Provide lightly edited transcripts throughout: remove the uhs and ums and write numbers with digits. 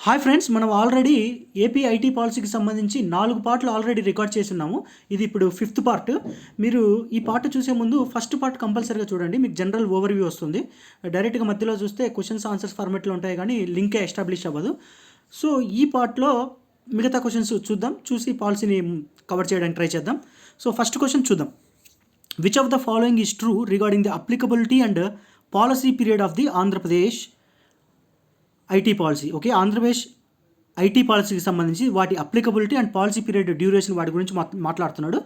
Hi friends, మనం already AP IT పాలసీకి సంబంధించి 4 పార్ట్లు ఆల్రెడీ రికార్డ్ చేసి ఉన్నాము. ఇది ఇప్పుడు 5th పార్ట్. మీరు ఈ పార్ట్ చూసే ముందు ఫస్ట్ పార్ట్ కంపల్సరీగా చూడండి, మీకు జనరల్ ఓవర్వ్యూ వస్తుంది. డైరెక్ట్గా మధ్యలో చూస్తే క్వశ్చన్స్ ఆన్సర్స్ ఫార్మెట్లో ఉంటాయి కానీ లింకే ఎస్టాబ్లిష్ అవ్వదు. సో ఈ పార్ట్లో మిగతా క్వశ్చన్స్ చూద్దాం, చూసి పాలసీని కవర్ చేయడానికి ట్రై చేద్దాం. సో ఫస్ట్ క్వశ్చన్ చూద్దాం. Which of the following is true regarding the applicability and policy period of the Andhra Pradesh IT policy? Okay, Andhra Pradesh IT పాలసీకి సంబంధించి వాటి applicability and policy period duration వాటి గురించి మాట్లాడుతున్నాడు.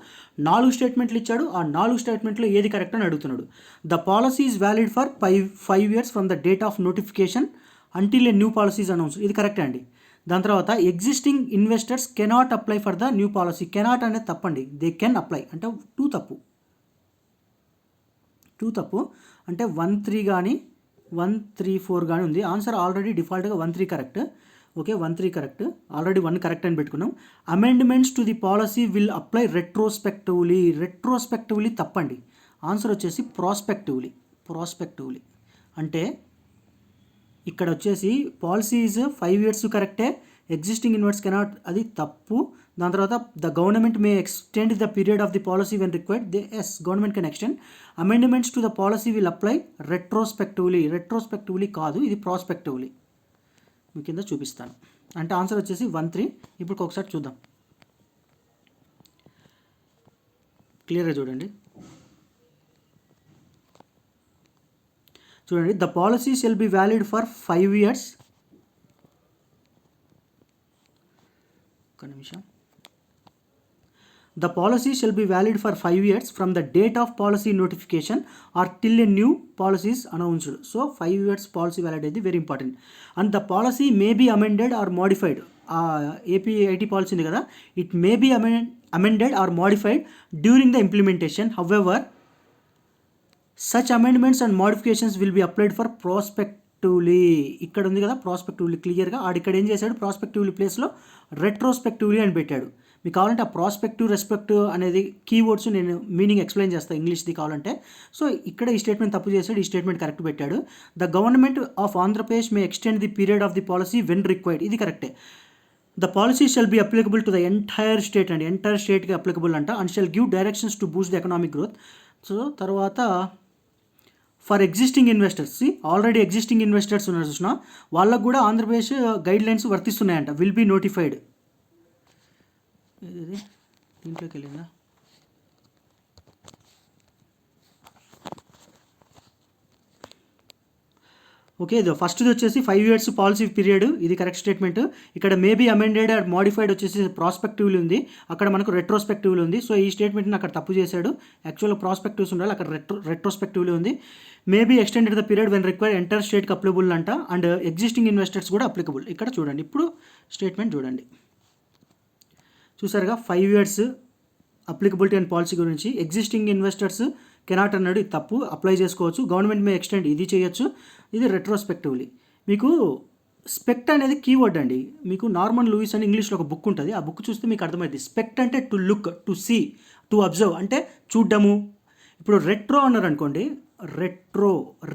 4 స్టేట్మెంట్లు ఇచ్చాడు. ఆ 4 స్టేట్మెంట్లో ఏది కరెక్ట్ అని అడుగుతున్నాడు. The policy is valid for 5 years from the date of notification until a new policies announce. ఇది కరెక్టే అండి. దాని తర్వాత existing investors cannot apply for the new policy. Cannot అనేది తప్పండి, దే కెన్ అప్లై అంటే 2 తప్పు అంటే 1-3 కానీ 1-3-4 కానీ ఉంది. ఆన్సర్ ఆల్రెడీ డిఫాల్ట్గా 1-3 correct. Okay, 1-3 correct, already 1 correct అని పెట్టుకున్నాం. Amendments to the policy will apply retrospectively తప్పండి. ఆన్సర్ వచ్చేసి ప్రాస్పెక్టివ్లీ అంటే ఇక్కడ వచ్చేసి పాలసీస్ 5 years కరెక్టే, ఎగ్జిస్టింగ్ ఇన్వెస్టర్స్ కెనాట్ అది తప్పు. దాని తర్వాత the government may extend the period of the policy when required. Government can extend. Amendments to the policy will apply retrospectively కాదు, ఇది ప్రాస్పెక్టివ్లీ. మీ కింద చూపిస్తాను. అంటే ఆన్సర్ వచ్చేసి 1-3. ఇప్పుడు ఒకసారి చూద్దాం, క్లియర్గా చూడండి. The policy shall be valid for 5 years. ఒక నిమిషం. The policy shall be valid for 5 years from the date of policy notification or till a new policy is announced. So 5 years policy validity very important. And the policy may be amended or modified. APIT policy ఉంది కదా, it may be amended or modified during the implementation. However, such amendments and modifications will be applied for prospectively. ఇక్కడ ఉంది కదా ప్రాస్పెక్టివ్లీ, క్లియర్గా ఆడిక్కడ ఏం చేశాడు, ప్రాస్పెక్టివ్లీ ప్లేస్లో రెట్రోస్పెక్టివ్లీ అని పెట్టాడు. మీకు కావాలంటే ఆ ప్రాస్పెక్టివ్ రెస్పెక్టివ్ అనేది కీవర్డ్స్ నేను మీనింగ్ ఎక్స్ప్లెయిన్ చేస్తాను ఇంగ్లీష్ది కావాలంటే. సో ఇక్కడ ఈ స్టేట్మెంట్ తప్పు చేశాడు, ఈ స్టేట్మెంట్ కరెక్ట్ పెట్టాడు. The government of Andhra Pradesh may extend the period of the policy when required, ఇది కరెక్టే. The policy shall be applicable to the entire state అండి, ఎంటైర్ స్టేట్కి అప్లికబుల్ అంట. And shall give directions to boost the economic growth. So తర్వాత for existing investors, already existing investors ఉన్నారు చూసిన వాళ్ళకు కూడా ఆంధ్రప్రదేశ్ గైడ్ లైన్స్ వర్తిస్తున్నాయంట. Will be notified. ఇది దీంట్లోకి వెళ్ళిందా? ఓకే, ఇది ఫస్ట్ది వచ్చేసి 5 years పాలసీ పీరియడ్, ఇది కరెక్ట్ స్టేట్మెంట్. ఇక్కడ మేబీ అమెండెడ్ ఆర్ మోడిఫైడ్ వచ్చేసి ప్రాస్పెక్టివ్లీ ఉంది, అక్కడ మనకు రెట్రోస్పెక్టివ్లీ ఉంది. సో ఈ స్టేట్మెంట్ని అక్కడ తప్పు చేశాడు. యాక్చువల్గా ప్రాస్పెక్టివ్స్ ఉండాలి, అక్కడ రెట్రోస్పెక్టివ్లీ ఉంది. Maybe extended the period when required enter స్టేట్కి అప్లికబుల్ అంట. అండ్ ఎగ్జిస్టింగ్ ఇన్వెస్టర్స్ కూడా అప్లికబుల్. ఇక్కడ చూడండి, ఇప్పుడు స్టేట్మెంట్ చూడండి, చూసారుగా 5 years అప్లికబిలిటీ అండ్ పాలసీ గురించి. ఎగ్జిస్టింగ్ ఇన్వెస్టర్స్ కెనాట్ అన్నాడు, ఇది తప్పు, అప్లై చేసుకోవచ్చు. గవర్నమెంట్ మే ఎక్స్టెండ్, ఇది చేయొచ్చు, ఇది రెట్రోస్పెక్టివ్లీ. మీకు స్పెక్ట్ అనేది కీవర్డ్ అండి. మీకు నార్మన్ లూయిస్ అని ఇంగ్లీష్లో ఒక బుక్ ఉంటుంది, ఆ బుక్ చూస్తే మీకు అర్థమవుతుంది. స్పెక్ట్ అంటే to look, to see, to observe అంటే చూడ్డము. ఇప్పుడు రెట్రో అన్నారు అనుకోండి,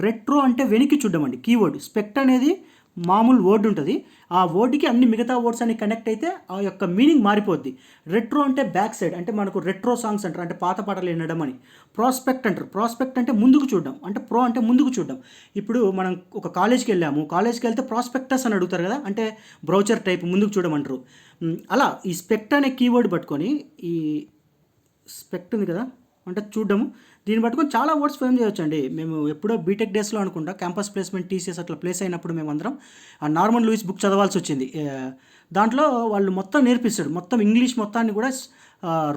రెట్రో అంటే వెనక్కి చూడడం అండి కీవర్డ్. స్పెక్ట్ అనేది మామూలు వర్డ్ ఉంటుంది, ఆ వర్డ్కి అన్ని మిగతా వర్డ్స్ అన్ని కనెక్ట్ అయితే ఆ యొక్క మీనింగ్ మారిపోద్ది. రెట్రో అంటే బ్యాక్ సైడ్, అంటే మనకు రెట్రో సాంగ్స్ అంటారు, అంటే పాత పాటలు వినడం అని. ప్రాస్పెక్ట్ అంటారు, ప్రాస్పెక్ట్ అంటే ముందుకు చూడడం, అంటే అంటే ముందుకు చూడడం. ఇప్పుడు మనం ఒక కాలేజ్కి వెళ్ళాము, కాలేజ్కి వెళ్తే ప్రాస్పెక్టస్ అని అడుగుతారు కదా, అంటే బ్రౌచర్ టైప్ ముందుకు చూడమంటారు. అలా ఈ స్పెక్ట్ అనే కీవర్డ్ పట్టుకొని, ఈ స్పెక్ట్ ఉంది కదా అంటే చూడడము, దీన్ని పట్టుకొని చాలా వర్డ్స్ ఫ్రేమ్ చేయొచ్చు అండి. మేము ఎప్పుడో బీటెక్ డేస్లో అనుకుంటా క్యాంపస్ ప్లేస్మెంట్ టీసీఎస్ అట్లా ప్లేస్ అయినప్పుడు మేమందరం ఆ నార్మన్ లూయిస్ బుక్ చదవాల్సి వచ్చింది. దాంట్లో వాళ్ళు మొత్తం నేర్పిస్తాడు, మొత్తం ఇంగ్లీష్ మొత్తాన్ని కూడా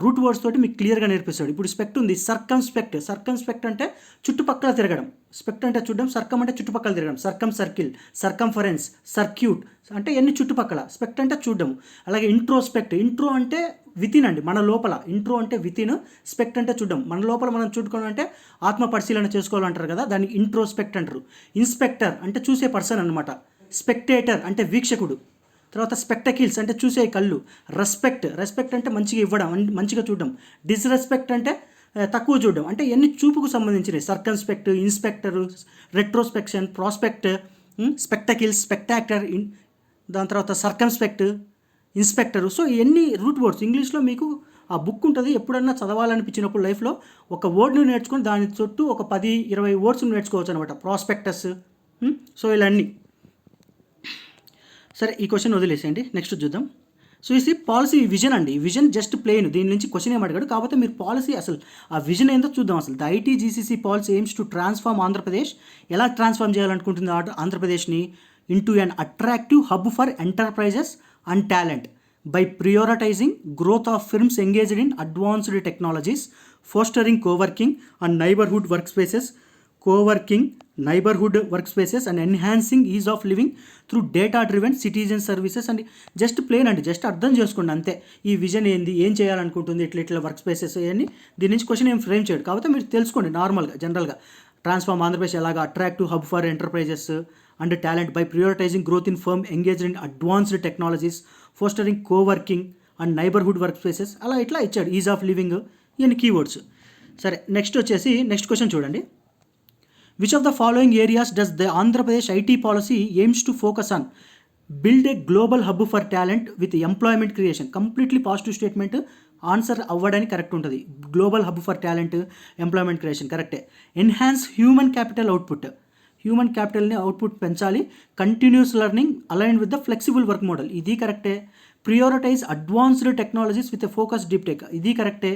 రూట్ వర్డ్స్ తోటి మీకు క్లియర్గా నేర్పిస్తాడు. ఇప్పుడు స్పెక్ట్ ఉంది, సర్కంస్పెక్ట్ అంటే చుట్టుపక్కల తిరగడం. స్పెక్ట్ అంటే చూడడం, సర్కమ్ అంటే చుట్టుపక్కల తిరగడం. సర్కిల్, సర్కంఫరెన్స్, సర్క్యూట్ అంటే ఎన్ని చుట్టుపక్కల. స్పెక్ట్ అంటే చూడడం. అలాగే ఇంట్రో అంటే వితిన్ అండి, మన లోపల. ఇంట్రో అంటే వితిన్, స్పెక్ట్ అంటే చూడడం, మన లోపల మనం చూడుకోవాలంటే ఆత్మ పరిశీలన చేసుకోవాలంటారు కదా, దానికి ఇంట్రోస్పెక్ట్ అంటారు. ఇన్స్పెక్టర్ అంటే చూసే పర్సన్ అనమాట. స్పెక్టేటర్ అంటే వీక్షకుడు. తర్వాత స్పెక్టకిల్స్ అంటే చూసే కళ్ళు. రెస్పెక్ట్ అంటే మంచిగా ఇవ్వడం, మంచిగా చూడడం. డిస్రెస్పెక్ట్ అంటే తక్కువ చూడడం. అంటే ఎన్ని చూపుకు సంబంధించినవి. సర్కంస్పెక్ట్, ఇన్స్పెక్టర్, రెట్రోస్పెక్షన్, ప్రాస్పెక్ట్, స్పెక్టకిల్స్, స్పెక్టాక్టర్, దాని తర్వాత సర్కంస్పెక్ట్, ఇన్స్పెక్టర్. సో ఇవన్నీ రూట్ వర్డ్స్. ఇంగ్లీష్లో మీకు ఆ బుక్ ఉంటుంది, ఎప్పుడన్నా చదవాలనిపించినప్పుడు లైఫ్లో ఒక వర్డ్ని నేర్చుకొని దాని చుట్టూ ఒక 10-20 వర్డ్స్ నేర్చుకోవచ్చు అనమాట. ప్రాస్పెక్టస్. సో ఇలా అన్నీ. సరే, ఈ క్వశ్చన్ వదిలేసేయండి, నెక్స్ట్ చూద్దాం. సో ఇది పాలసీ విజన్ అండి. విజన్ జస్ట్ ప్లేన్, దీని నుంచి క్వశ్చన్ ఏం అడిగాడు, కాకపోతే మీరు పాలసీ అసలు ఆ విజన్ ఏందో చూద్దాం. అసలు the ITGCC policy aims to transform Andhra Pradesh. ఎలా ట్రాన్స్ఫార్మ్ చేయాలనుకుంటుంది ఆంధ్రప్రదేశ్ని? Into an attractive hub for enterprises and talent by prioritizing growth of firms engaged in advanced technologies, fostering co-working and neighborhood workspaces and enhancing ease of living through data-driven citizen services. And just plain అండి, just అర్థం చేసుకోండి అంతే. ఈ vision ఏంది, ఏం చేయాలనుకుంటుంది, ఇట్లా work spaces అవన్నీ. దీని నుంచి క్వశ్చన్ ఏం ఫ్రేమ్ చేయడు, కాకపోతే మీరు తెలుసుకోండి నార్మల్గా జనరల్గా. ట్రాన్స్ఫార్మ్ ఆంధ్రప్రదేశ్ ఎలాగా, attractive hub for enterprises and talent by prioritising growth in firm engaged in advanced technologies, fostering coworking and neighbourhood work spaces, అలా ఇట్లా ఇచ్చాడు. ఈజ్ ఆఫ్ లివింగ్, ఇవన్నీ కీవర్డ్స్. సరే, నెక్స్ట్ నెక్స్ట్ క్వశ్చన్ చూడండి. Which of the following areas does the Andhra Pradesh IT policy aims to focus on? Build a global hub for talent with employment creation. Completely positive statement, answer అవ్వడానికి correct ఉంటుంది. Global hub for talent, employment creation కరెక్టే. Enhance human capital output. Human క్యాపిటల్ని output పెంచాలి. Continuous learning align with the flexible work model, ఇది కరెక్టే. Prioritise advanced technologies with focus deep tech, ఇది కరెక్టే.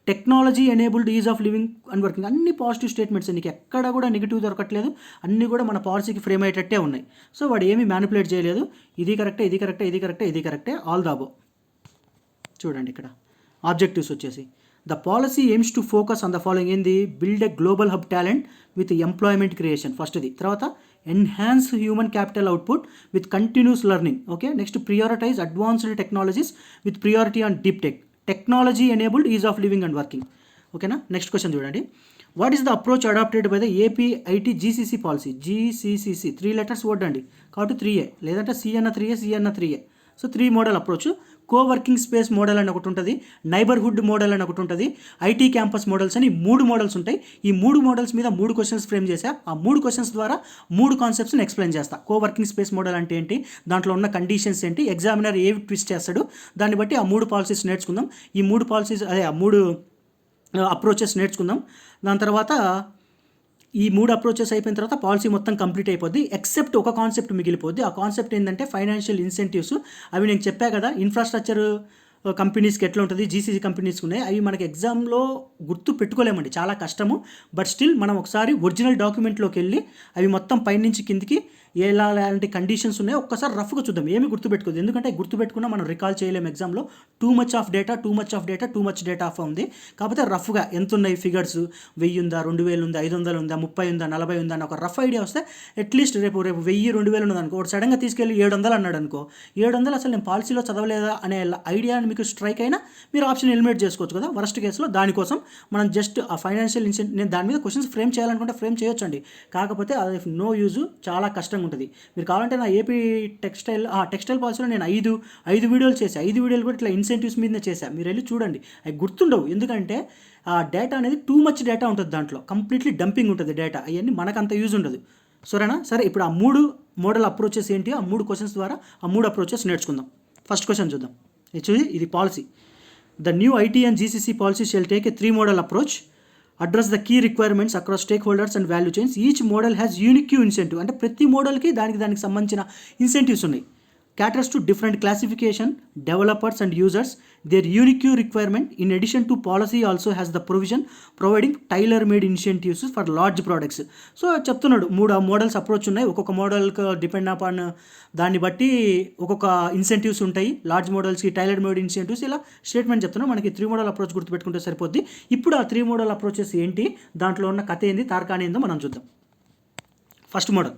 Technology enabled ease of living and working, అన్ని positive statements. నీకు ఎక్కడ కూడా నెగిటివ్ దొరకట్లేదు, అన్నీ కూడా మన పాలసీకి ఫ్రేమ్ అయ్యేటట్టే ఉన్నాయి. సో వాడు ఏమీ మ్యానిపులేట్ చేయలేదు. ఇది కరెక్టే, ఇది కరెక్టే, ఇది కరెక్టే, ఇది కరెక్టే, ఆల్ ద అబోవ్. చూడండి ఇక్కడ ఆబ్జెక్టివ్స్ వచ్చేసి the policy aims to focus on the following. ఏంది? Build a global hub talent with employment creation ఫస్ట్ది. తర్వాత enhance human capital output with continuous learning. Okay, next prioritise advanced technologies with priority on deep tech. Technology enabled ease of living and working. ఓకేనా, next question చూడండి. What is the approach adapted by the AP ITGCC policy? GCCC 3 letters word అండి, కాబట్టి 3A, లేదంటే C అన్న 3A, C అన్న 3A. So 3 model approach. Coworking space model అని ఒకటి ఉంటుంది, నైబర్హుడ్ మోడల్ అని ఒకటి ఉంటుంది, IT క్యాంపస్ మోడల్స్ అని 3 మోడల్స్ ఉంటాయి. ఈ 3 మోడల్స్ మీద 3 క్వశ్చన్స్ ఫ్రేమ్ చేశా. ఆ 3 క్వశ్చన్స్ ద్వారా 3 కాన్సెప్ట్స్ని ఎక్స్ప్లెయిన్ చేస్తా. కోవర్కింగ్ స్పేస్ మోడల్ అంటే ఏంటి, దాంట్లో ఉన్న కండిషన్స్ ఏంటి, ఎగ్జామినర్ ఏవి ట్విస్ట్ చేస్తాడు, దాన్ని బట్టి ఆ 3 పాలసీస్ నేర్చుకుందాం. ఈ 3 పాలసీస్ ఆ 3 అప్రోచెస్ నేర్చుకుందాం. దాని తర్వాత ఈ 3 అప్రోచెస్ అయిపోయిన తర్వాత పాలసీ మొత్తం కంప్లీట్ అయిపోద్ది. ఎక్సెప్ట్ ఒక కాన్సెప్ట్ మిగిలిపోద్ది. ఆ కాన్సెప్ట్ ఏంటంటే ఫైనాన్షియల్ ఇన్సెంటివ్స్. అవి నేను చెప్పా కదా, ఇన్ఫ్రాస్ట్రక్చర్ కంపెనీస్కి ఎట్లా ఉంటుంది, GCC కంపెనీస్కి ఉన్నాయి. అవి మనకి ఎగ్జామ్లో గుర్తు పెట్టుకోలేమండి, చాలా కష్టము. బట్ స్టిల్ మనం ఒకసారి ఒరిజినల్ డాక్యుమెంట్లోకి వెళ్ళి అవి మొత్తం పైనుంచి కిందికి ఎలాంటి కండిషన్స్ ఉన్నాయో ఒక్కసారి రఫ్గా చూద్దాం. ఏమి గుర్తుపెట్టుకోదు, ఎందుకంటే గుర్తుపెట్టుకున్నా మనం రికాల్ చేయలేము ఎగ్జామ్లో. టూ మచ్ ఆఫ్ డేటా ఉంది. కాకపోతే రఫ్గా ఎంత ఉన్నాయి ఫిగర్స్, 1000 ఉందా, 2000 ఉందా, 500 ఉందా, 30 ఉందా, 40 ఉందా అని ఒక రఫ్ ఐడియా వస్తే అట్లీస్ట్ రేపు 1000, 2000 ఉన్నది అనుకో, ఒకటి సడన్గా తీసుకెళ్ళి 700 అన్నాడు అనుకో, 700 అసలు నేను పాలసీలో చదవలేదా అనే ఐడియా మీకు స్ట్రైక్ అయినా మీరు ఆప్షన్ ఎలిమినేట్ చేసుకోవచ్చు కదా వర్స్ట్ కేసులో. దానికోసం మనం జస్ట్ ఆ ఫైనాన్షియల్ ఇన్సెంటివ్, నేను దాని మీద క్వశ్చన్స్ ఫ్రేమ్ చేయాలనుకుంటే ఫ్రేమ్ చేయొచ్చు అండి, కాకపోతే అది నో యూజ్, చాలా కష్టంగా ఉంటుంది. మీరు కావాలంటే నా ఏపీ టెక్స్టైల్ పాలసీలో నేను 5 వీడియోలు చేశాను. 5 వీడియోలు కూడా ఇట్లా ఇన్సెంటివ్స్ మీదనే చేశాను. మీరు వెళ్ళి చూడండి, అవి గుర్తుండవు. ఎందుకంటే ఆ డేటా అనేది టూ మచ్ డేటా ఉంటుంది దాంట్లో, కంప్లీట్లీ డంపింగ్ ఉంటుంది డేటా. అవన్నీ మనకంత యూజ్ ఉండదు. సరేనా? సరే, ఇప్పుడు ఆ 3 మోడల్ అప్రోచెస్ ఏంటి, ఆ 3 క్వశ్చన్స్ ద్వారా ఆ 3 అప్రోచెస్ నేర్చుకుందాం. ఫస్ట్ క్వశ్చన్ చూద్దాం. ఇది policy. The new IT and GCC policy shall take a 3 model approach, address the key requirements across stakeholders and value chains. Each model has unique incentive, అంటే ప్రతి మోడల్కి దానికి సంబంధించిన incentives ఉన్నాయి. caters to different classification, developers and users, their unique requirement. In addition to policy also has the provision providing tailor-made incentives for large products. So చెప్తున్నాడు 3 models approach ఉన్నాయి. ఒక్కొక్క మోడల్కి depend upon దాన్ని బట్టి ఒక్కొక్క ఇన్సెంటివ్స్ ఉంటాయి. Large మోడల్స్కి tailor made incentives, ఇలా statement చెప్తున్నాం. మనకి 3 మోడల్ అప్రోచ్ గుర్తుపెట్టుకుంటే సరిపోద్ది. ఇప్పుడు ఆ 3 మోడల్ అప్రోచెస్ ఏంటి, దాంట్లో ఉన్న కథ ఏంది, తార్కాణి ఏందో మనం చూద్దాం. ఫస్ట్ మోడల్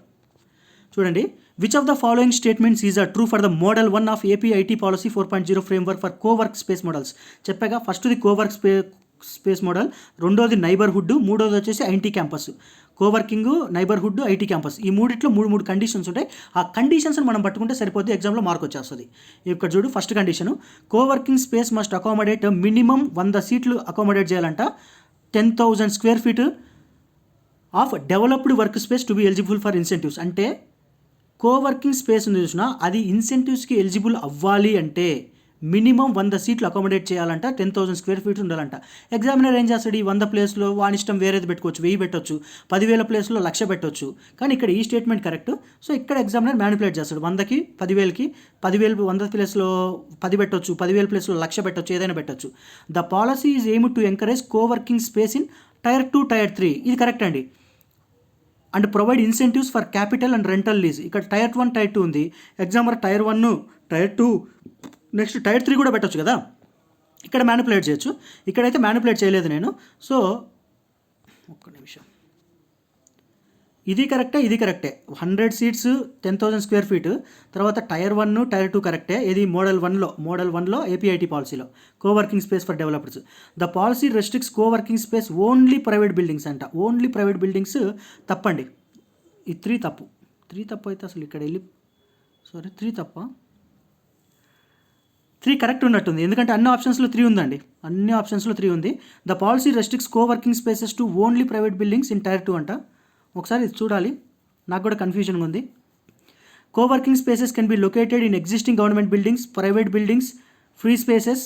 చూడండి. Which of the following statements is a true for the model 1 of AP IT policy 4.0 framework for Cowork space models. చెప్పాగా, ఫస్ట్ది కోవర్క్ స్పేస్ మోడల్, రెండోది నైబర్హుడ్, మూడోది వచ్చేసి IT campus. Coworking, neighbourhood, IT campus, ఈ మూడిట్లో 3 conditions ఉంటాయి. ఆ కండిషన్స్ని మనం పట్టుకుంటే సరిపోద్ది, ఎగ్జామ్లో మార్క్ వచ్చేస్తుంది. ఇక్కడ చూడు, first condition, coworking space must accommodate minimum 100 సీట్లు అకామిడేట్ చేయాలంట. 10,000 square feet of developed work space to be eligible for incentives. అంటే కోవర్కింగ్ స్పేస్ ఉంది చూసినా, అది ఇన్సెంటివ్స్కి ఎలిజిబుల్ అవ్వాలి అంటే మినిమం 100 సీట్లు అకామిడేట్ చేయాలంట, 10,000 స్క్వేర్ ఫీట్ ఉండాలంట. ఎగ్జామినర్ ఏం చేస్తాడు, ఈ 100 ప్లేస్లో వాని ఇష్టం వేరేది పెట్టుకోవచ్చు, 1000 పెట్టవచ్చు, 10,000 ప్లేస్లో 1,00,000 పెట్టవచ్చు. కానీ ఇక్కడ ఈ స్టేట్మెంట్ కరెక్ట్. సో ఇక్కడ ఎగ్జామినర్ మ్యానిపులేట్ చేస్తాడు, 100కి 10,000కి 10,000 100 ప్లేస్లో 10 పెట్టవచ్చు, 10,000 ప్లేస్లో 1,00,000 పెట్టవచ్చు, ఏదైనా పెట్టవచ్చు. The policy is aim to encourage coworking space in tier 2, tier 3. ఇది కరెక్ట్ అండి. And provide incentives for capital and rental lease. ఇక్కడ టైర్ 1, టైర్ 2 ఉంది. Examiner tier 1, tier 2, next tier 3 కూడా పెట్టవచ్చు కదా. ఇక్కడ మ్యానిపులేట్ చేయొచ్చు, ఇక్కడైతే మ్యానిపులేట్ చేయలేదు నేను. సో ఒక్క నిమిషం, ఇది కరెక్టే, ఇది కరెక్టే. 100 సీట్స్ 10,000 స్క్వేర్ ఫీట్. తర్వాత టైర్ 1, టైర్ 2 కరెక్టే. ఇది మోడల్ 1లో ఏపీఐటీ పాలసీలో coworking space for developers. The policy restricts coworking space only private buildings అంట. ఓన్లీ ప్రైవేట్ బిల్డింగ్స్ తప్పండి. ఈ 3 తప్పు. 3 తప్పు అయితే అసలు ఇక్కడ వెళ్ళి 3 తప్ప. 3 కరెక్ట్ ఉన్నట్టుంది, ఎందుకంటే అన్ని ఆప్షన్స్లో 3 ఉందండి. అన్ని ఆప్షన్స్లో 3 ఉంది. The policy restricts coworking spaces to only private buildings in tier 2 అంట. ఒకసారి ఇది చూడాలి, నాకు కూడా కన్ఫ్యూజన్గా ఉంది. Coworking spaces can be located in existing government buildings, private buildings, free spaces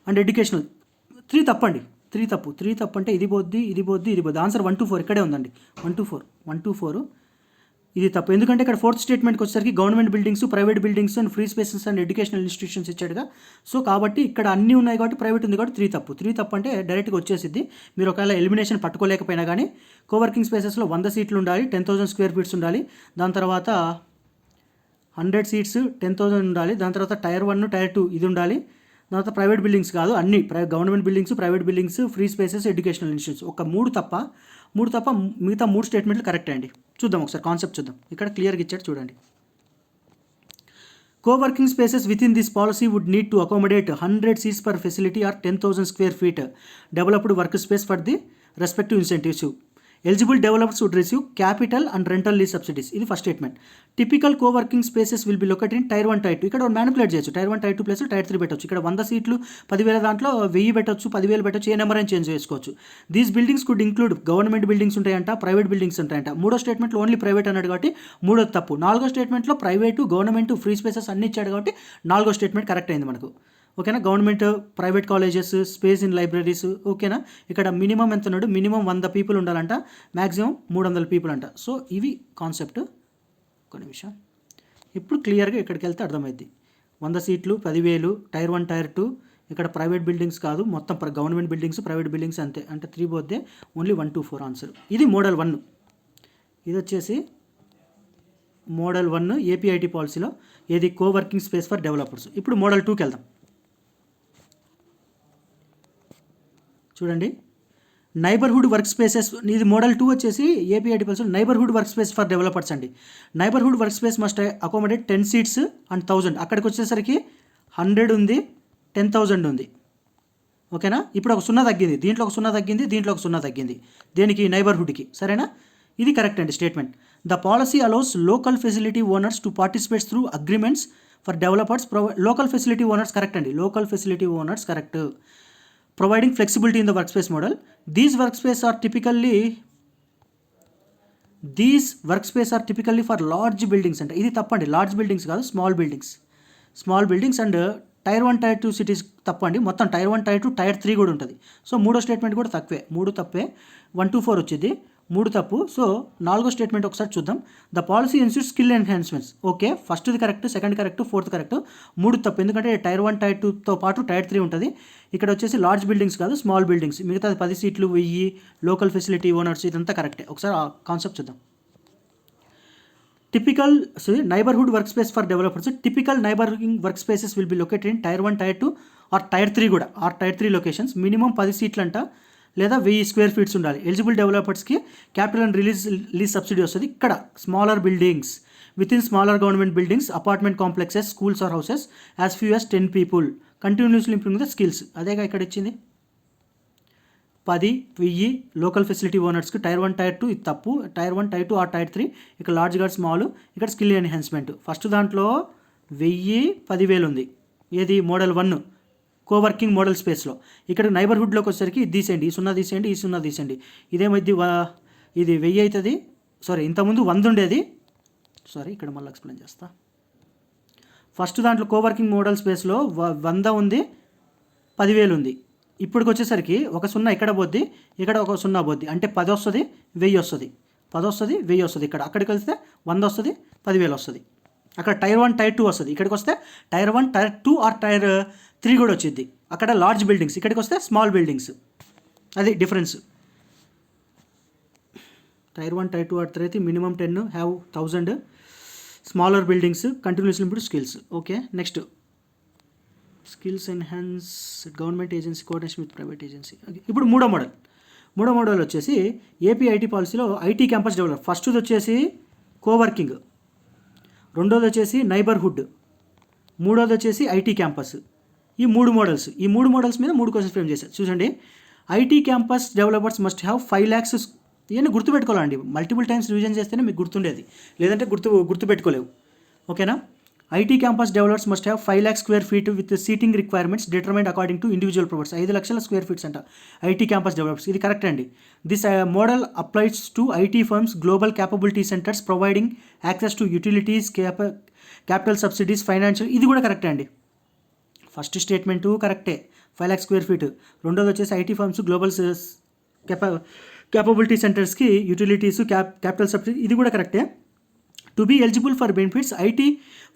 and educational. 3 తప్పండి. 3 తప్పు. 3 తప్పు అంటే ఇది పోద్ది, ఇది పోద్ది, ఇది పోద్ది. ఆన్సర్ 1 to 4 ఇక్కడే ఉందండి. 1 to 4 ఇది తప్పు. ఎందుకంటే ఇక్కడ 4th స్టేట్మెంట్కి వచ్చేసరికి government buildings, private buildings and free spaces and educational institutions ఇచ్చాడుగా. సో కాబట్టి ఇక్కడ అన్నీ ఉన్నాయి కాబట్టి ప్రైవేట్ ఉంది కాబట్టి 3 తప్పు. 3 తప్పు అంటే డైరెక్ట్గా వచ్చేసిద్ది. మీరు ఒకవేళ ఎలిమినేషన్ పట్టుకోలేకపోయినా కానీ కోవర్కింగ్ స్పేసెస్లో 100 సీట్లు ఉండాలి, 10,000 స్క్వేర్ ఫీట్స్ ఉండాలి. దాని తర్వాత 100 సీట్స్ 10,000 ఉండాలి. దాని తర్వాత టైర్ 1, టైర్ 2 ఇది ఉండాలి. దాని తర్వాత ప్రైవేట్ బిల్డింగ్స్ కాదు, అన్ని government buildings, private buildings, free spaces, educational institutes. ఒక 3 తప్ప మిగతా 3 స్టేట్మెంట్లు కరెక్ట్ అండి. చూద్దాం ఒకసారి కాన్సెప్ట్ చూద్దాం. ఇక్కడ క్లియర్గా ఇచ్చాడు చూడండి. Coworking spaces with in this policy would need to accommodate 100 seats per facility or 10,000 square feet developed work space for the respective incentives. Eligible developers would receive capital and rental lease subsidies. ఇది first statement. Typical coworking spaces will be located in tier 1, tier 2. ఇక్కడ manipulate చేయొచ్చు. Tyre 1, tier 2 place tyre 3 పెట్టవచ్చు. ఇక్కడ 100 సీట్లు 10,000 దాంట్లో 1000 పెట్టవచ్చు, 10,000 పెట్టవచ్చు, ఏ number అని చేంజ్ చేసుకోవచ్చు. These buildings could include government buildings ఉంటాయంట, ప్రైవేట్ బిల్డింగ్స్ ఉంటాయంట. 3వ స్టేట్మెంట్లో ఓన్లీ ప్రైవేట్ అన్నాడు కాబట్టి 3వ తప్పు. 4వ స్టేట్మెంట్లో ప్రైవేటు, గవర్నమెంట్, ఫ్రీ స్పేసెస్ అన్ని ఇచ్చాడు కాబట్టి 4వ స్టేట్మెంట్ కరెక్ట్ అయింది మనకు. ఓకేనా. Government, private colleges, space in libraries. ఓకేనా. ఇక్కడ మినిమం ఎంత ఉన్నాడు, మినిమం 100 పీపుల్ ఉండాలంట, మ్యాక్సిమం 300 పీపుల్ అంట. సో ఇవి కాన్సెప్ట్. ఒక నిమిషం, ఇప్పుడు క్లియర్గా ఇక్కడికి వెళ్తే అర్థమైద్ది. 100 సీట్లు 10,000, టైర్ 1, టైర్ 2. ఇక్కడ ప్రైవేట్ బిల్డింగ్స్ కాదు, మొత్తం గవర్నమెంట్ బిల్డింగ్స్, ప్రైవేట్ బిల్డింగ్స్ అంతే. అంటే 3 పోతే ఓన్లీ 1 to 4 ఆన్సర్. ఇది మోడల్ 1. ఇది వచ్చేసి మోడల్ 1 ఏపీఐటీ పాలసీలో ఏది కోవర్కింగ్ స్పేస్ ఫర్ డెవలపర్స్. ఇప్పుడు మోడల్ 2కి వెళ్దాం. చూడండి, నైబర్హుడ్ వర్క్ స్పేసెస్. ఇది మోడల్ 2 వచ్చేసి APIT policy neighbourhood work space for developers అండి. Neighbourhood work space must accommodate 10 seats and 1000. అక్కడికి వచ్చేసరికి 100 ఉంది, 10,000 ఉంది. ఓకేనా. ఇప్పుడు ఒక 0 తగ్గింది, దీంట్లో ఒక 0 తగ్గింది, దీంట్లో ఒక 0 తగ్గింది. దేనికి, నైబర్హుడ్కి. సరేనా. ఇది కరెక్ట్ అండి statement. The policy allows local facility owners to participate through agreements for developers. Local facility owners correct అండి. Local facility owners correct. Providing flexibility in the workspace model. These workspaces are typically for large buildings అంటే ఇది తప్పండి. Large buildings కాదు, small buildings and tier 1, tier 2 cities తప్పండి. మొత్తం tyre 1, tier 2, tier 3 కూడా ఉంటుంది. So 3వ స్టేట్మెంట్ కూడా తక్కువే. 3 తప్పే. 1 to 4 వచ్చింది, 3 తప్పు. సో 4వ స్టేట్మెంట్ ఒకసారి చూద్దాం. The policy institute skill enhancements. Okay, ఫస్ట్ది correct, second correct, 4th correct. 3 తప్పు, ఎందుకంటే టైర్ 1, టైర్ 2తో పాటు టైర్ 3 ఉంటుంది. ఇక్కడ వచ్చేసి లార్జ్ బిల్డింగ్స్ కాదు, స్మాల్ బిల్డింగ్స్. మిగతా 10 సీట్లు, 1000, లోకల్ ఫెసిలిటీ ఓనర్స్, ఇదంతా కరెక్టే. ఒకసారి ఆ కాన్సెప్ట్ చూద్దాం. Neighbourhood work space for developers. Typical neighbourhood work spaces will be located in tier 1, tier 2 or tier 3 కూడా. Tyre 3 locations. మినిమం 10 సీట్లు అంట, లేదా 1000 స్క్వేర్ ఫీట్స్ ఉండాలి. ఎలిజిబుల్ డెవలపర్స్కి క్యాపిటల్ అండ్ లీజ్ సబ్సిడీ వస్తుంది. ఇక్కడ smaller buildings with in smaller government buildings, apartment complexes, schools or houses as few as 10 people continuously improving the skills. అదేగా ఇక్కడ ఇచ్చింది. 10, 1000 లోకల్ ఫెసిలిటీ ఓనర్స్కి. టైర్ 1, టైర్ 2 ఇది తప్పు. Tier 1, tier 2 or tier 3. ఇక్కడ large guard, small. ఇక్కడ skill enhancement. First దాంట్లో 1000, 10,000 ఉంది. ఏది, మోడల్ 1 కోవర్కింగ్ మోడల్ స్పేస్లో. ఇక్కడ నైబర్హుడ్లోకి వచ్చేసరికి ఇది తీసేయండి, ఈ 0 తీసేయండి, ఈ 0 తీసేయండి. ఇదేమైంది, ఇది 1000 అవుతుంది. సారీ, ఇంతకుముందు 100 ఉండేది, సారీ, ఇక్కడ మళ్ళీ ఎక్స్ప్లెయిన్ చేస్తా. ఫస్ట్ దాంట్లో కోవర్కింగ్ మోడల్ స్పేస్లో 100 ఉంది, 10,000 ఉంది. ఇప్పటికి వచ్చేసరికి ఒక 0 ఇక్కడ పోద్ది, ఇక్కడ ఒక 0 పోద్ది, అంటే 10 వస్తుంది, 1000 వస్తుంది, 10 వస్తుంది, 1000 వస్తుంది. అక్కడికి వెళ్తే 100 వస్తుంది, 10,000 వస్తుంది. అక్కడ టైర్ 1 టైర్ 2 వస్తుంది. ఇక్కడికి వస్తే టైర్ 1 టైర్ 2 ఆర్ టైర్ 3 కూడా వచ్చింది. అక్కడ లార్జ్ బిల్డింగ్స్, ఇక్కడికి వస్తే స్మాల్ బిల్డింగ్స్. అది డిఫరెన్స్. టైర్ 1 టైర్ 2 ఆర్ 3 అయితే minimum 10 have 1000. Smaller buildings continuously improve skills. Okay, next skills enhance government agency coordination with private agency. ఇప్పుడు మూడో మోడల్ వచ్చేసి ఏపీ ఐటీ పాలసీలో ఐటీ క్యాంపస్ డెవలప్. ఫస్ట్ది వచ్చేసి కోవర్కింగ్, రెండోది వచ్చేసి నైబర్హుడ్, మూడోది వచ్చేసి ఐటీ క్యాంపస్. ఈ మూడు మోడల్స్ మీద 3 క్వశ్చన్స్ ఫ్రేమ్ చేశారు. చూడండి, IT campus developers must have 5 lakhs. ఇవన్నీ గుర్తుపెట్టుకోవాలండి. మల్టిపుల్ టైమ్స్ రివిజన్ చేస్తేనే మీకు గుర్తుండేది, లేదంటే గుర్తుపెట్టుకోలేవు. ఓకేనా? IT campus developers must have 5 lakh square feet with seating requirements determined according to individual providers. 5 లక్షల స్క్వేర్ ఫీట్స్ అంట ఐటీ క్యాంపస్ డెవలపర్స్. ఇది కరెక్ట్ అండి. This model applies to IT firms global capability centres providing access to utilities, capital subsidies, financial. ఇది కూడా కరెక్టే అండి. First statement కరెక్టే, 5 lakh square feet. రెండోది వచ్చేసి ఐటీ ఫర్మ్స్ గ్లోబల్ క్యాపబిలిటీ సెంటర్స్కి యూటిలిటీస్, క్యాపిటల్ సబ్సిడీ. ఇది కూడా కరెక్టే. To be eligible for benefits IT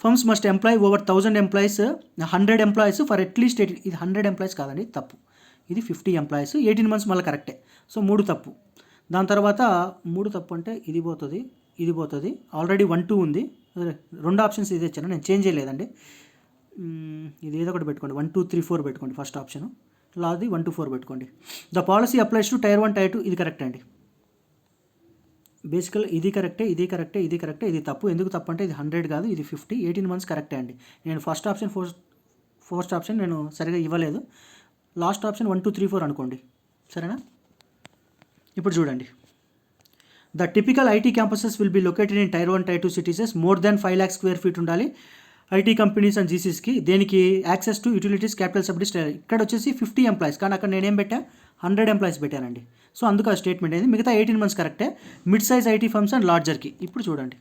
firms must employ over 1000 employees, 100 employees for at least. ఇది 100 employees కాదండి, తప్పు. ఇది 50 employees, 18 months మళ్ళీ కరెక్టే. సో 3 తప్పు. దాని తర్వాత 3 తప్పు అంటే ఇది పోతుంది. ఆల్రెడీ 1, 2 ఉంది. 2 ఆప్షన్స్ ఇది ఇచ్చాను, నేను చేంజ్ చేయలేదండి. ఇది ఏదో ఒకటి పెట్టుకోండి, 1, 2, 3, 4 పెట్టుకోండి. ఫస్ట్ ఆప్షన్ లాది 1, 2, 4 పెట్టుకోండి. The policy applies to tier 1, tier 2. ఇది కరెక్ట్ అండి. బేసికల్ ఇది కరెక్టే, ఇది తప్పు. ఎందుకు తప్పు అంటే ఇది 100 కాదు, ఇది 50. 18 months కరెక్టే అండి. నేను ఫస్ట్ ఆప్షన్ నేను సరిగా ఇవ్వలేదు. లాస్ట్ ఆప్షన్ 1, 2, 3, 4 అనుకోండి, సరేనా? ఇప్పుడు చూడండి, the typical IT campuses will be located in tier 1, tier 2 cities. More than 5 lakh square feet ఉండాలి ఐటీ కంపెనీస్ అండ్ జీసీస్కి. దేనికి? Access to utilities, capital subsidies. ఇక్కడ వచ్చేసి 50 employees, కానీ అక్కడ నేనేం పెట్టా, 100 employees పెట్టానండి. సో అందుకు ఆ స్టేట్మెంట్ అయింది. మిగతా 18 months కరెక్టే. Mid size IT firms and లార్జర్కి. ఇప్పుడు చూడండి,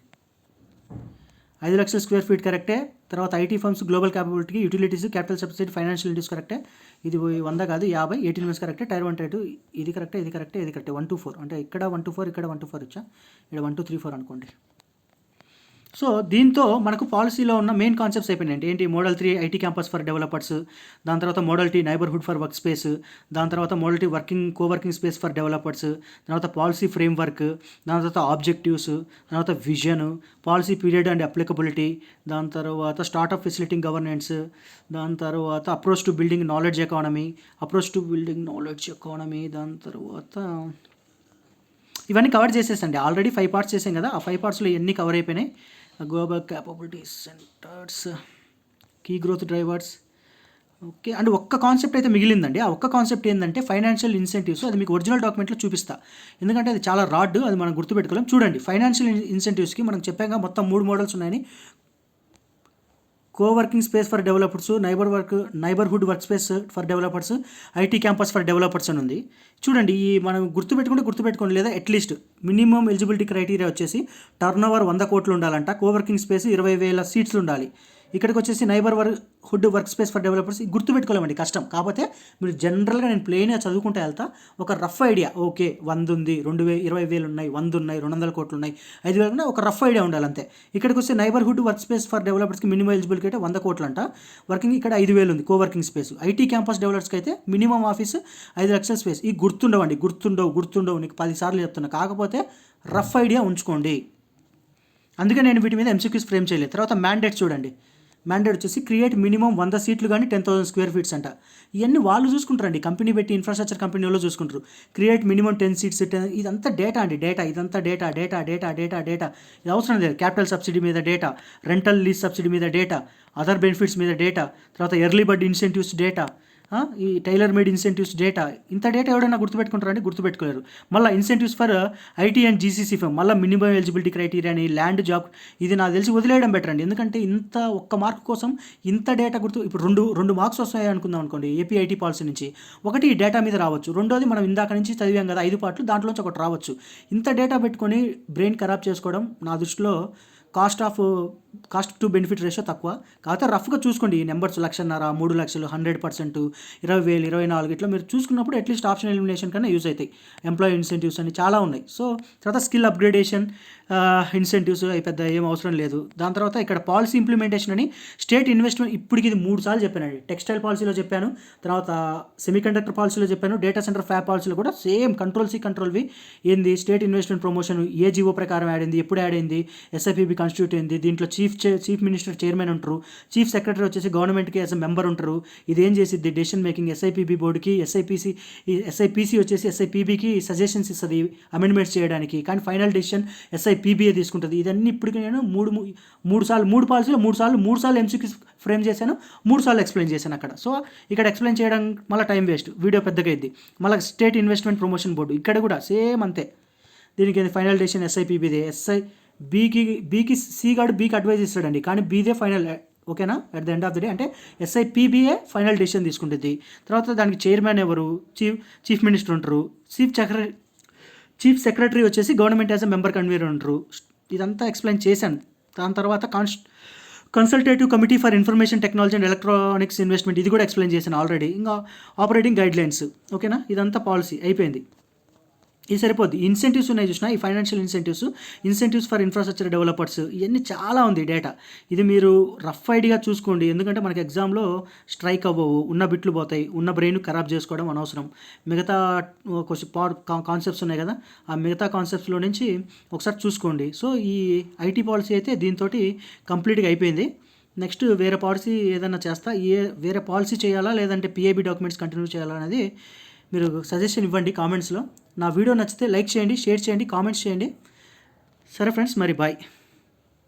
5 లక్షల స్క్వేర్ ఫీట్ కరెక్టే. తర్వాత ఐటీ ఫర్మ్స్ గ్లోబల్ క్యాపబిలిటీకి, utilities, capital subsidy, financial induce కరెక్టే. ఇది 100 కాదు, 50. 18 months కరెక్టే. టైర్ 1, టైర్ 2 ఇది కరెక్టే. 1, 2, 4 అంటే ఇక్కడ 1, 2, 4, ఇక్కడ 1, 2, 4 ఇచ్చా. ఇక్కడ 1, 2, 3, 4 అనుకోండి. సో దీంతో మనకు పాలసీలో ఉన్న మెయిన్ కాన్సెప్ట్స్ అయిపోయినాయి. ఏంటి? Model 3 IT campus for developers, దాని తర్వాత model tea neighbourhood for work space, దాని తర్వాత model tea coworking space for developers, తర్వాత పాలసీ ఫ్రేమ్వర్క్, దాని తర్వాత ఆబ్జెక్టివ్స్, దాని తర్వాత vision, policy period and applicability, దాని తర్వాత స్టార్ట్అప్ ఫెసిలిటీ గవర్నెన్స్, దాని తర్వాత approach to building knowledge economy, దాని తర్వాత ఇవన్నీ కవర్ చేసేసండి. ఆల్రెడీ 5 parts చేసాం కదా, ఆ 5 partsలో ఎన్ని కవర్ అయిపోయినాయి. Global capability centres, key growth drivers. Okay, and ఒక్క కాన్సెప్ట్ అయితే మిగిలిందండి. ఆ ఒక్క కాన్సెప్ట్ ఏంటంటే ఫైనాన్షియల్ ఇన్సెంటివ్స్. అది మీకు ఒరిజినల్ డాక్యుమెంట్లో చూపిస్తా, ఎందుకంటే అది చాలా రాడ్, అది మనం గుర్తుపెట్టుకోలేం. చూడండి, ఫైనాన్షియల్ ఇన్సెంటివ్స్కి మనం చెప్పాక మొత్తం 3 models ఉన్నాయని. Coworking space for developers, neighbourhood work space for developers, IT campus for developers అని ఉంది. చూడండి, ఈ మనం గుర్తుపెట్టుకోండి, లేదా అట్లీస్ట్ మినిమం ఎలిజిబిలిటీ క్రైటీరియా వచ్చేసి టర్నోవర్ 100 కోట్లు ఉండాలంట. కోవర్కింగ్ స్పేస్ 20,000 seats ఉండాలి. ఇక్కడికి వచ్చేసి neighbourhood work space for developers. గుర్తుపెట్టుకోలేమండి, కష్టం. కాకపోతే మీరు జనరల్గా నేను ప్లెయిన్గా చదువుకుంటే వెళ్తా, ఒక రఫ్ ఐడియా. ఓకే, 100 ఉంది, 20,000 ఉన్నాయి, 100 ఉన్నాయి, 200 కోట్లు ఉన్నాయి, 5,000 ఉన్నాయి, ఒక రఫ్ ఐడియా ఉండాలి అంతే. ఇక్కడికి వస్తే నైబర్హుడ్ వర్క్ స్పేస్ ఫర్ డెవలపర్స్కి మినిమం ఎలిజిబిలిటీ అయితే 100 కోట్లు అంట. వర్కింగ్ ఇక్కడ 5,000 ఉంది కోవర్కింగ్ స్పేస్. ఐటీ క్యాంపస్ డెవలపర్స్కి అయితే మినిమం ఆఫీస్ 5 లక్షల స్పేస్. ఈ గుర్తుండవు నీకు 10 సార్లు చెప్తున్నా. కాకపోతే రఫ్ ఐడియా ఉంచుకోండి. అందుకే నేను వీటి మీద ఎంసీక్యూస్ ఫ్రేమ్ చేయలేదు. తర్వాత మ్యాండేట్ చూడండి. మ్యాండేట్ వచ్చేసి క్రియేట్ మినిమం 100 seats కానీ 10,000 square feet అంట. ఇవన్నీ వాళ్ళు చూసుకుంటారండి, కంపెనీ పెట్టి ఇన్ఫ్రాస్ట్రక్చర్ కంపెనీ వాళ్ళు చూసుకుంటారు. క్రియేట్ మినిమం 10 seats, ఇదంతా డేటా అండి. ఇదంతా డేటా. ఇది అవసరం లేదు. క్యాపిటల్ సబ్సిడీ మీద డేటా, రెంటల్ లీజ్ సబ్సిడీ మీద డేటా, అదర్ బెనిఫిట్స్ మీద డేటా, తర్వాత ఎర్లీ బర్డ్ ఇన్సెంటివ్స్ డేటా, ఈ టైలర్ మేడ్ ఇన్సెంటివ్స్ డేటా. ఇంత డేటా ఎవడైనా గుర్తుపెట్టుకుంటారంటే గుర్తుపెట్టుకోలేరు. మళ్ళీ incentives for IT and GCC firm, మళ్ళీ మినిమం ఎలిజిబిలిటీ క్రైటీరియా అని, ల్యాండ్ జాబ్. ఇది నాకు తెలిసి వదిలేయడం బెటర్ అండి. ఎందుకంటే ఇంత ఒక్క మార్క్ కోసం ఇంత డేటా ఇప్పుడు రెండు మార్క్స్ వస్తాయి అనుకుందాం అనుకోండి ఏపీ ఐటీ పాలసీ నుంచి. ఒకటి ఈ డేటా మీద రావచ్చు, రెండోది మనం ఇందాక నుంచి చదివాం కదా 5 parts, దాంట్లోంచి ఒకటి రావచ్చు. ఇంత డేటా పెట్టుకొని బ్రెయిన్ ఖరాబ్ చేసుకోవడం నా దృష్టిలో కాస్ట్ టు బెనిఫిట్ రేషియో తక్కువ. కాకపోతే రఫ్గా చూసుకోండి ఈ నెంబర్స్ 1,50,000, 3,00,000, 100%, 20,000, 24 ఇట్లా మీరు చూసుకున్నప్పుడు అట్లీస్ట్ ఆప్షన్ ఎలిమినేషన్ కన్నా యూజ్ అవుతాయి. ఎంప్లాయీ ఇన్సెంటివ్స్ అని చాలా ఉన్నాయి. సో తర్వాత స్కిల్ అప్గ్రేడేషన్ ఇన్సెంటివ్స్ అవి పెద్ద ఏం అవసరం లేదు. దాని తర్వాత ఇక్కడ పాలసీ ఇంప్లిమెంటేషన్ అని స్టేట్ ఇన్వెస్ట్మెంట్ ఇప్పటికి ఇది 3 సార్లు చెప్పానండి. టెక్స్టైల్ పాలసీలో చెప్పాను, తర్వాత సెమీకండక్టర్ పాలసీలో చెప్పాను, డేటా సెంటర్ ఫ్యాబ్ పాలసీలో కూడా same control C control V ఏంది స్టేట్ ఇన్వెస్ట్మెంట్ ప్రమోషన్ ఏ జీవో ప్రకారం యాడ్ అయింది, ఎప్పుడు యాడ్ అయింది, ఎస్ఐపిబి కాన్స్టిట్యూట్ అయింది, దీంట్లో చీఫ్ మినిస్టర్ చైర్మన్ ఉంటారు, చీఫ్ సెక్రటరీ వచ్చేసి గవర్నమెంట్కి యాజ్ మెంబర్ ఉంటారు. ఇదేం చేసిద్ది డెసిషన్ మేకింగ్ ఎస్ఐపిబి బోర్డుకి, ఎస్ఐపిసి వచ్చేసి ఎస్ఐపిబికి సజెషన్స్ ఇస్తుంది అమెండ్మెంట్స్ చేయడానికి, కానీ ఫైనల్ డెసిషన్ ఎస్ఐపిబిఏ తీసుకుంటుంది. ఇదన్నీ ఇప్పటికీ నేను మూడు పాలసీలు ఎంసీక్యూస్ ఫ్రేమ్ చేశాను, 3 సార్లు ఎక్స్ప్లెయిన్ చేశాను అక్కడ. సో ఇక్కడ ఎక్స్ప్లెయిన్ చేయడం మళ్ళీ టైం వేస్ట్, వీడియో పెద్దగా అయింది. మళ్ళీ స్టేట్ ఇన్వెస్ట్మెంట్ ప్రమోషన్ బోర్డు ఇక్కడ కూడా సేమ్ అంతే. దీనికి ఫైనల్ డెసిషన్ ఎస్ఐపిబిదే. బీకి సి గాడు బీకి అడ్వైజ్ ఇస్తాడండి, కానీ బీదే ఫైనల్. ఓకేనా? At the end of the day అంటే ఎస్ఐపిబిఏ ఫైనల్ డెసిషన్ తీసుకుంటుంది. తర్వాత దానికి చైర్మన్ ఎవరు, చీఫ్ మినిస్టర్ ఉంటారు, చీఫ్ సెక్రటరీ వచ్చేసి government as a member convener ఉంటారు. ఇదంతా ఎక్స్ప్లెయిన్ చేశాను. దాని తర్వాత consultative committee for information technology and electronics investment ఇది కూడా ఎక్స్ప్లెయిన్ చేశాను ఆల్రెడీ. ఇంకా ఆపరేటింగ్ గైడ్లైన్స్. ఓకేనా? ఇదంతా పాలసీ అయిపోయింది. ఇది సరిపోద్ది. ఇన్సెంటివ్స్ ఉన్నాయి చూసినా, ఈ financial incentives for infrastructure developers, ఇవన్నీ చాలా ఉంది డేటా. ఇది మీరు రఫ్ ఐడియా చూసుకోండి, ఎందుకంటే మనకి ఎగ్జామ్లో స్ట్రైక్ అవ్వవు, ఉన్న బిట్లు పోతాయి, ఉన్న బ్రెయిన్ ఖరాబ్ చేసుకోవడం అనవసరం. మిగతా కాన్సెప్ట్స్ ఉన్నాయి కదా, ఆ మిగతా కాన్సెప్ట్స్లో నుంచి ఒకసారి చూసుకోండి. సో ఈ ఐటీ పాలసీ అయితే దీంతో కంప్లీట్గా అయిపోయింది. నెక్స్ట్ వేరే పాలసీ ఏదైనా చేస్తా, వేరే పాలసీ చేయాలా లేదంటే పిఐబి డాక్యుమెంట్స్ కంటిన్యూ చేయాలా అనేది మీరు సజెషన్ ఇవ్వండి కామెంట్స్లో. నా వీడియో నచ్చితే లైక్ చేయండి, షేర్ చేయండి, కామెంట్స్ చేయండి. సరే ఫ్రెండ్స్, మరి బాయ్.